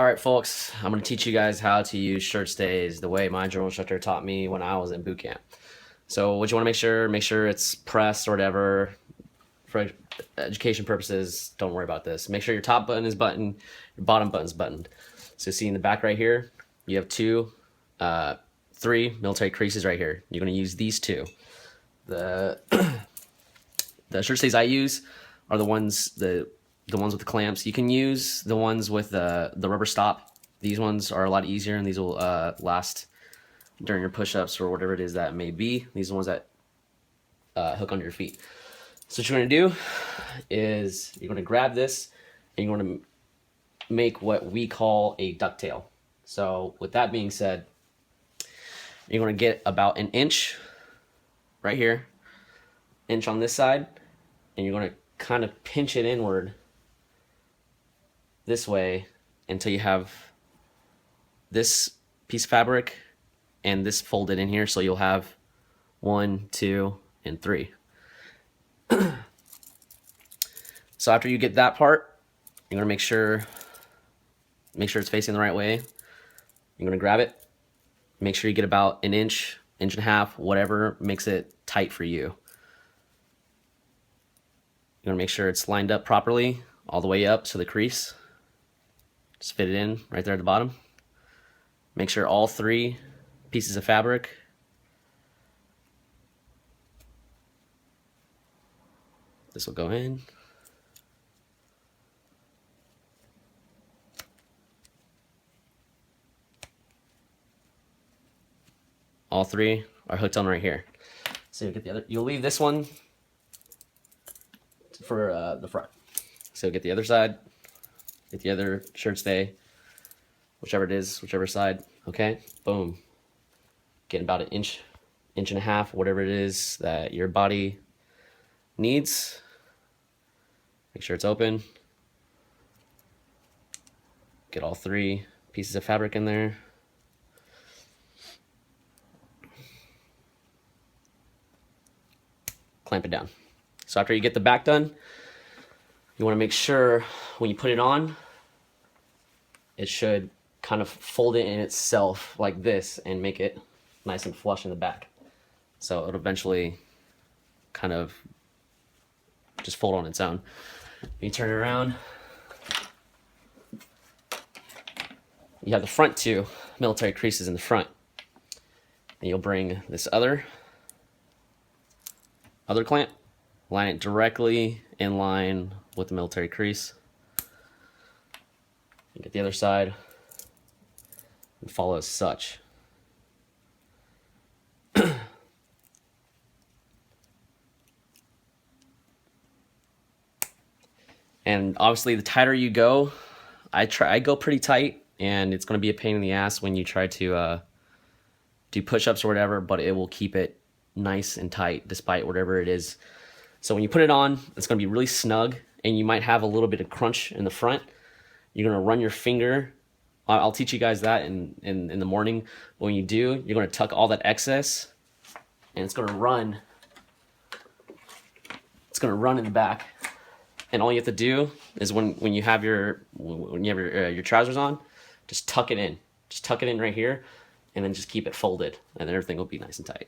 All right, folks, I'm going to teach you guys how to use shirt stays the way my drill instructor taught me when I was in boot camp. So what you want to make sure it's pressed or whatever. For education purposes, don't worry about this. Make sure your top button is buttoned, your bottom button's buttoned. So see in the back right here, you have three military creases right here. You're going to use these two. The the shirt stays I use are the ones with the clamps. You can use the ones with the rubber stop. These ones are a lot easier, and these will last during your push-ups or whatever it is that may be. These are the ones that hook onto your feet. So what you're going to do is you're going to grab this and you're going to make what we call a ducktail. So with that being said, you're going to get about an inch right here, inch on this side, and you're going to kind of pinch it inward this way until you have this piece of fabric and this folded in here. So you'll have 1, 2, and 3. So after you get that part, you're gonna make sure it's facing the right way. You're gonna grab it, make sure you get about an inch, inch and a half, whatever makes it tight for you. You're gonna make sure it's lined up properly all the way up to the crease. Just fit it in right there at the bottom. Make sure all 3 pieces of fabric this will go in. All 3 are hooked on right here. So you get the other. You'll leave this one for the front. So get the other side. Get the other shirt stay, whichever it is, whichever side. Okay, boom. Get about an inch, inch and a half, whatever it is that your body needs. Make sure it's open. Get all 3 pieces of fabric in there. Clamp it down. So after you get the back done, you want to make sure when you put it on, it should kind of fold it in itself like this and make it nice and flush in the back. So it'll eventually kind of just fold on its own. You turn it around. You have the front 2 military creases in the front. And you'll bring this other clamp, line it directly in line with the military crease. You get the other side and follow as such. And obviously the tighter you go, I go pretty tight, and it's going to be a pain in the ass when you try to do push-ups or whatever, but it will keep it nice and tight despite whatever it is. So when you put it on, it's going to be really snug, and you might have a little bit of crunch in the front. You're going to run your finger. I'll teach you guys that in the morning. But when you do, you're going to tuck all that excess, and it's going to run. It's going to run in the back. And all you have to do is when you have your trousers on, just tuck it in. Just tuck it in right here, and then just keep it folded, and then everything will be nice and tight.